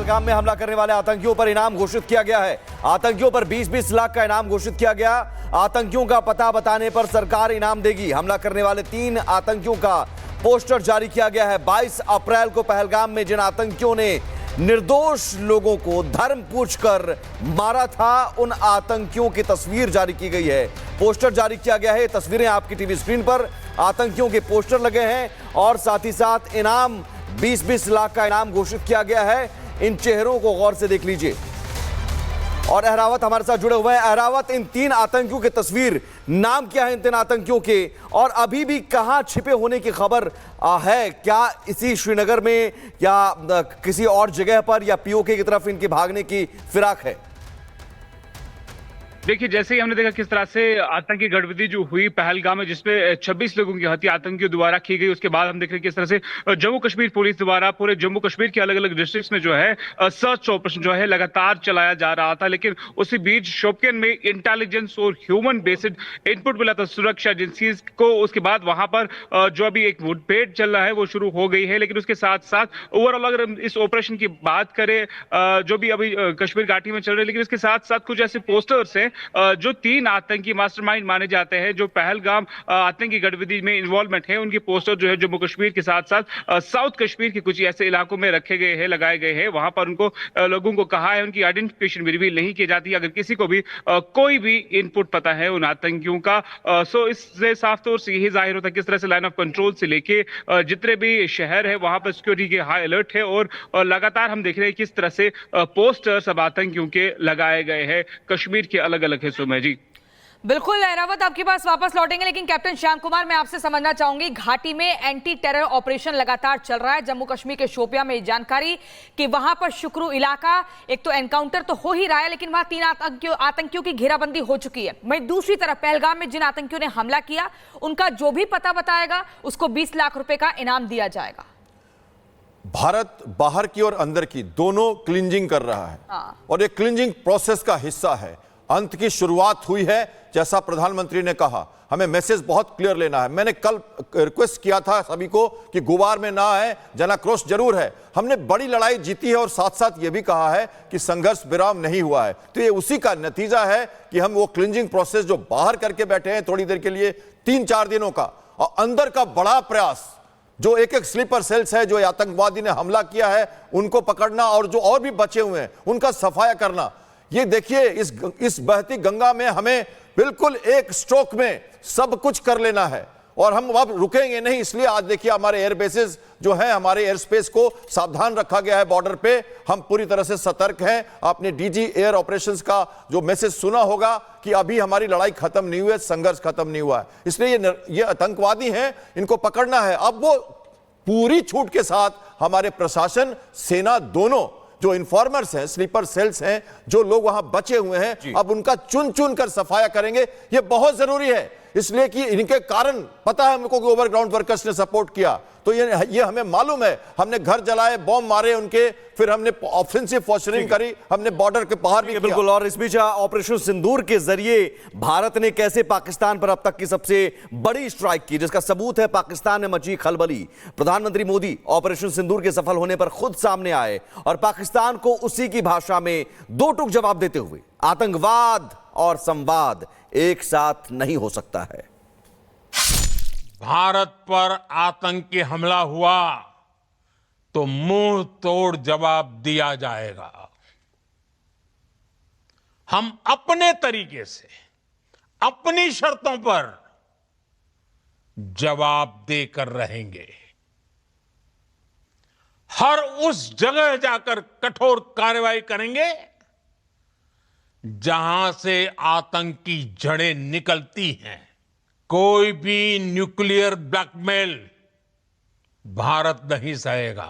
पहलगाम में हमला करने वाले आतंकियों पर इनाम घोषित किया गया है। आतंकियों पर 20-20 लाख का इनाम घोषित किया गया। आतंकियों का पता बताने पर सरकार इनाम देगी। हमला करने वाले 3 आतंकियों का पोस्टर जारी किया गया है। 22 अप्रैल को पहलगाम में जिन आतंकियों ने निर्दोष लोगों को धर्म पूछकर मारा था, उन आतंकियों की तस्वीर जारी की गई है। पोस्टर जारी किया गया है। तस्वीरें आपकी टीवी स्क्रीन पर आतंकियों के पोस्टर लगे हैं और साथ ही साथ इनाम 20-20 लाख का इनाम घोषित किया गया है। इन चेहरों को गौर से देख लीजिए। और अहरावत हमारे साथ जुड़े हुए हैं। अहरावत, इन 3 आतंकियों की तस्वीर, नाम क्या है इन 3 आतंकियों के, और अभी भी कहां छिपे होने की खबर है? क्या इसी श्रीनगर में या किसी और जगह पर या पीओके की तरफ इनके भागने की फिराक है? देखिए, जैसे ही हमने देखा किस तरह से आतंकी गतिविधि जो हुई पहलगाम में, जिसमें 26 लोगों की हत्या आतंकियों द्वारा की गई, उसके बाद हम देख रहे हैं किस तरह से जम्मू कश्मीर पुलिस द्वारा पूरे जम्मू कश्मीर के अलग अलग डिस्ट्रिक्ट्स में जो है सर्च ऑपरेशन जो है लगातार चलाया जा रहा था। लेकिन उसी बीच शोपियान में इंटेलिजेंस और ह्यूमन बेस्ड इनपुट मिला था सुरक्षा एजेंसी को। उसके बाद वहां पर जो अभी एक मुठभेड़ चल रहा है वो शुरू हो गई है। लेकिन उसके साथ साथ ओवरऑल अगर हम इस ऑपरेशन की बात करें जो भी अभी कश्मीर घाटी में चल रहे हैं, लेकिन इसके साथ साथ कुछ ऐसे पोस्टर्स हैं जो 3 आतंकी मास्टरमाइंड माने जाते हैं जो पहलगाम आतंकी गतिविधि में इन्वॉल्वमेंट है, उनके पोस्टर जो है जम्मू कश्मीर के साथ साथ साउथ कश्मीर के कुछ ऐसे इलाकों में रखे गए हैं, लगाए गए हैं। वहां पर उनको लोगों को कहा है उनकी आइडेंटिफिकेशन रिवील नहीं की जाती अगर किसी को भी कोई भी इनपुट पता है उन आतंकियों का। सो इससे साफ तौर से यही जाहिर होता है किस तरह से लाइन ऑफ कंट्रोल से लेके जितने भी शहर है वहां पर सिक्योरिटी के हाई अलर्ट है। और लगातार हम देख रहे हैं किस तरह से पोस्टर्स अब आतंकियों के लगाए गए हैं कश्मीर के अलग अलग हिस्सों में। जी बिल्कुल अहरावत, आपके पास वापस लौटेंगे, लेकिन कैप्टन श्याम कुमार, मैं आपसे समझना चाहूंगी, घाटी में एंटी टेरर ऑपरेशन लगातार चल रहा है। जम्मू कश्मीर के शोपियां में जानकारी कि वहां पर शुक्रू इलाका, एक तो एनकाउंटर तो हो ही रहा है, लेकिन वहां 3 आतंकियों की घेराबंदी हो चुकी है। वहीं दूसरी तरफ पहलगाम में जिन आतंकियों ने हमला किया, उनका जो भी पता बताएगा उसको 20 लाख रुपए का इनाम दिया जाएगा। भारत बाहर की और अंदर की दोनों क्लींजिंग कर रहा है और ये क्लींजिंग प्रोसेस का हिस्सा है। अंत की शुरुआत हुई है, जैसा प्रधानमंत्री ने कहा। हमें मैसेज बहुत क्लियर लेना है। मैंने कल रिक्वेस्ट किया था सभी को कि गुबार में ना आए, जनाक्रोश जरूर है। हमने बड़ी लड़ाई जीती है और साथ साथ यह भी कहा है कि संघर्ष विराम नहीं हुआ है। तो ये उसी का नतीजा है कि हम वो क्लींजिंग प्रोसेस जो बाहर करके बैठे हैं थोड़ी देर के लिए 3-4 दिनों का, और अंदर का बड़ा प्रयास जो एक स्लीपर सेल्स है, जो आतंकवादी ने हमला किया है उनको पकड़ना और जो और भी बचे हुए हैं उनका सफाया करना। ये देखिए, इस बहती गंगा में हमें बिल्कुल एक स्ट्रोक में सब कुछ कर लेना है और हम अब रुकेंगे नहीं। इसलिए आज देखिए हमारे एयर बेसेस जो है, हमारे एयर स्पेस को सावधान रखा गया है बॉर्डर पे। हम पूरी तरह से सतर्क हैं। आपने डीजी एयर ऑपरेशंस का जो मैसेज सुना होगा कि अभी हमारी लड़ाई खत्म नहीं हुई है, संघर्ष खत्म नहीं हुआ है। इसलिए ये आतंकवादी हैं, इनको पकड़ना है। अब वो पूरी छूट के साथ हमारे प्रशासन, सेना, दोनों जो इन्फॉर्मर्स हैं, स्लीपर सेल्स हैं, जो लोग वहां बचे हुए हैं, अब उनका चुन चुन कर सफाया करेंगे। ये बहुत जरूरी है, इसलिए कि इनके कारण पता है हमको कि ओवरग्राउंड वर्कर्स ने सपोर्ट किया। तो ये हमें मालूम है। हमने घर जलाए, बॉम्ब मारे उनके, फिर हमने ऑफेंसिव पोस्चरिंग करी, हमने बॉर्डर के बाहर भी बिल्कुल। और इस बीच ऑपरेशन सिंदूर के जरिए भारत ने कैसे पाकिस्तान पर अब तक की सबसे बड़ी स्ट्राइक की, जिसका सबूत है पाकिस्तान में मची खलबली। प्रधानमंत्री मोदी ऑपरेशन सिंदूर के सफल होने पर खुद सामने आए और पाकिस्तान को उसी की भाषा में 2 टूक जवाब देते हुए, आतंकवाद और संवाद एक साथ नहीं हो सकता है। भारत पर आतंकी हमला हुआ तो मुंह तोड़ जवाब दिया जाएगा। हम अपने तरीके से, अपनी शर्तों पर जवाब देकर रहेंगे। हर उस जगह जाकर कठोर कार्रवाई करेंगे जहां से आतंकी जड़ें निकलती हैं। कोई भी न्यूक्लियर ब्लैकमेल भारत नहीं सहेगा।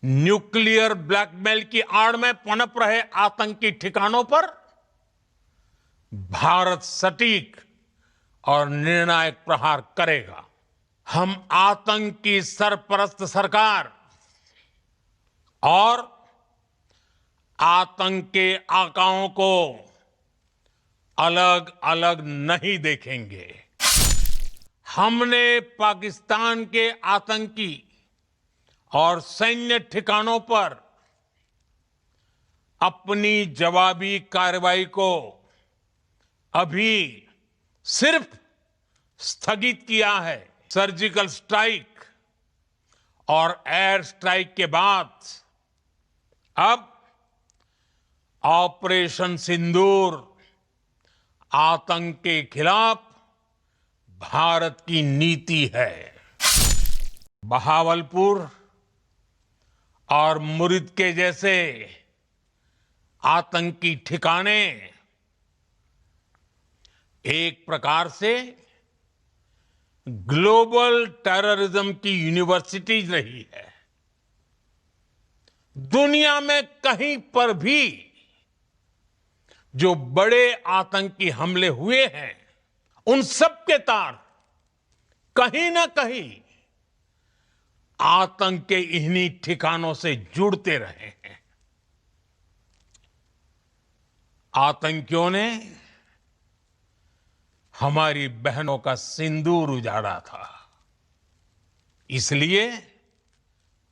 न्यूक्लियर ब्लैकमेल की आड़ में पनप रहे आतंकी ठिकानों पर भारत सटीक और निर्णायक प्रहार करेगा। हम आतंक की सरपरस्त सरकार और आतंक के आकाओं को अलग अलग नहीं देखेंगे। हमने पाकिस्तान के आतंकी और सैन्य ठिकानों पर अपनी जवाबी कार्रवाई को अभी सिर्फ स्थगित किया है। सर्जिकल स्ट्राइक और एयर स्ट्राइक के बाद अब ऑपरेशन सिंदूर आतंक के खिलाफ भारत की नीति है। बहावलपुर और मुरिद के जैसे आतंकी ठिकाने एक प्रकार से ग्लोबल टेररिज्म की यूनिवर्सिटीज रही है। दुनिया में कहीं पर भी जो बड़े आतंकी हमले हुए हैं, उन सब के तार कहीं ना कहीं आतंक के इन्हीं ठिकानों से जुड़ते रहे हैं। आतंकियों ने हमारी बहनों का सिंदूर उजाड़ा था, इसलिए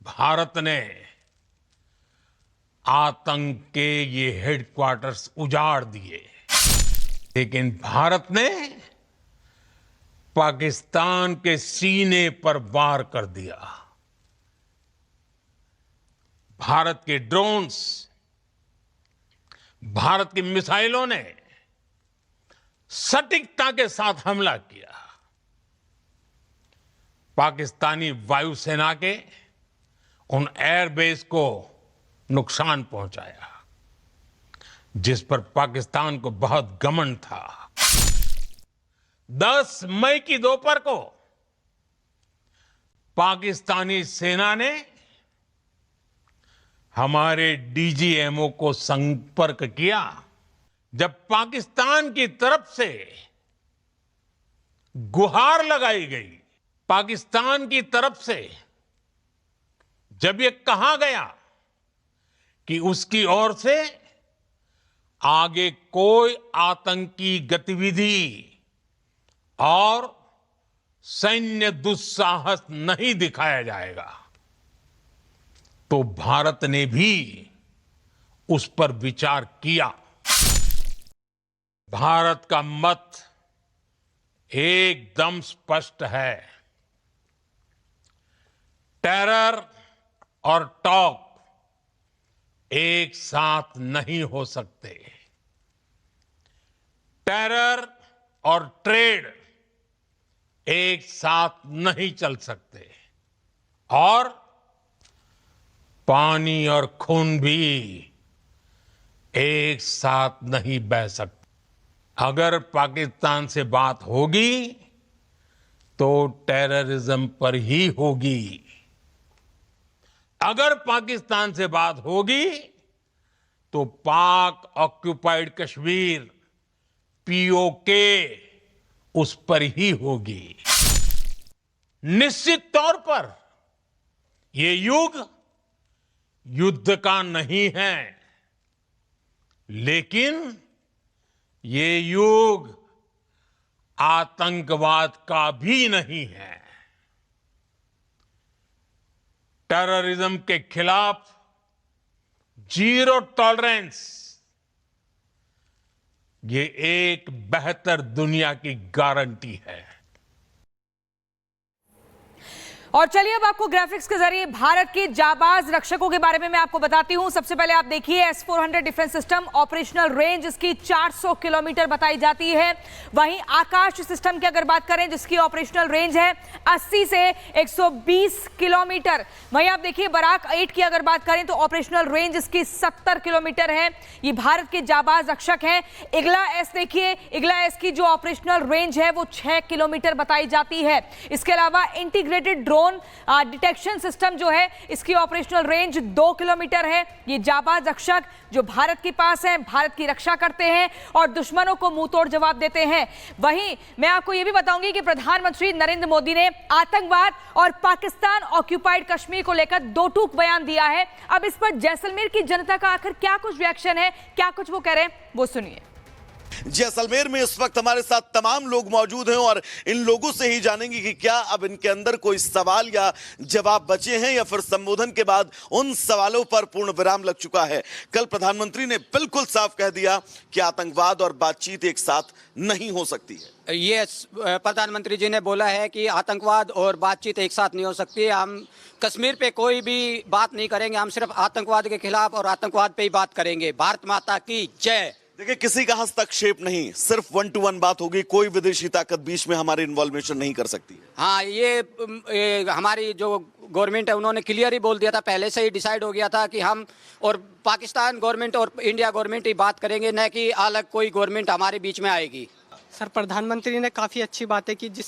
भारत ने आतंक के ये हेडक्वार्टर्स उजाड़ दिए। लेकिन भारत ने पाकिस्तान के सीने पर वार कर दिया। भारत के ड्रोन्स, भारत की मिसाइलों ने सटीकता के साथ हमला किया। पाकिस्तानी वायुसेना के उन एयरबेस को नुकसान पहुंचाया, जिस पर पाकिस्तान को बहुत घमंड था। 10 मई की दोपहर को पाकिस्तानी सेना ने हमारे डीजीएमओ को संपर्क किया। जब पाकिस्तान की तरफ से गुहार लगाई गई, पाकिस्तान की तरफ से जब ये कहा गया कि उसकी ओर से आगे कोई आतंकी गतिविधि और सैन्य दुस्साहस नहीं दिखाया जाएगा, तो भारत ने भी उस पर विचार किया। भारत का मत एकदम स्पष्ट है। टेरर और टॉक एक साथ नहीं हो सकते। टेरर और ट्रेड एक साथ नहीं चल सकते, और पानी और खून भी एक साथ नहीं बह सकते। अगर पाकिस्तान से बात होगी तो टेररिज्म पर ही होगी। अगर पाकिस्तान से बात होगी तो पाक ऑक्युपाइड कश्मीर, पीओके, उस पर ही होगी। निश्चित तौर पर ये युग युद्ध का नहीं है, लेकिन ये युग आतंकवाद का भी नहीं है। टेररिज्म के खिलाफ जीरो टॉलरेंस, ये एक बेहतर दुनिया की गारंटी है। और चलिए अब आपको ग्राफिक्स के जरिए भारत के जाबाज रक्षकों के बारे में मैं आपको बताती हूं। सबसे पहले आप देखिए S-400 defence system, operational range इसकी 400 किलोमीटर बताई जाती है। वहीं आकाश सिस्टम की अगर बात करें, जिसकी ऑपरेशनल रेंज है 80 से 120 किलोमीटर। वहीं आप देखिए बराक 8 की अगर बात करें तो ऑपरेशनल रेंज इसकी 70 किलोमीटर है। ये भारत के जाबाज रक्षक हैं। इगला एस देखिए, इगला एस की जो ऑपरेशनल रेंज है वो 6 किलोमीटर बताई जाती है। इसके अलावा इंटीग्रेटेड ड्रोन डिटेक्शन सिस्टम जो है, इसकी ऑपरेशनल रेंज 2 किलोमीटर है। ये जाबाज रक्षक जो भारत के पास है, भारत की रक्षा करते हैं और दुश्मनों को मुंह तोड़ जवाब देते हैं। वहीं मैं आपको यह भी बताऊंगी कि प्रधानमंत्री नरेंद्र मोदी ने आतंकवाद और पाकिस्तान ऑक्युपाइड कश्मीर को लेकर दो टूक बयान दिया है। अब इस पर जैसलमेर की जनता का आखिर क्या कुछ रिएक्शन है, क्या कुछ वो कह रहे हैं, वो सुनिए। जैसलमेर में इस वक्त हमारे साथ तमाम लोग मौजूद हैं और इन लोगों से ही जानेंगे कि क्या अब इनके अंदर कोई सवाल या जवाब बचे हैं या फिर संबोधन के बाद उन सवालों पर पूर्ण विराम लग चुका है। कल प्रधानमंत्री ने बिल्कुल साफ कह दिया कि आतंकवाद और बातचीत एक साथ नहीं हो सकती है। ये प्रधानमंत्री जी ने बोला है कि आतंकवाद और बातचीत एक साथ नहीं हो सकती। हम कश्मीर पे कोई भी बात नहीं करेंगे, हम सिर्फ आतंकवाद के खिलाफ और आतंकवाद पे ही बात करेंगे। भारत माता की जय। देखिए, किसी का हस्तक्षेप नहीं, सिर्फ 1 to 1 बात होगी। कोई विदेशी ताकत बीच में हमारे इन्वॉल्वेशन नहीं कर सकती। हाँ, ये हमारी जो गवर्नमेंट है उन्होंने क्लियर ही बोल दिया था, पहले से ही डिसाइड हो गया था कि हम और पाकिस्तान गवर्नमेंट और इंडिया गवर्नमेंट ही बात करेंगे, न कि अलग कोई गवर्नमेंट हमारे बीच में आएगी। सर, प्रधानमंत्री ने काफ़ी अच्छी बातें की, जिस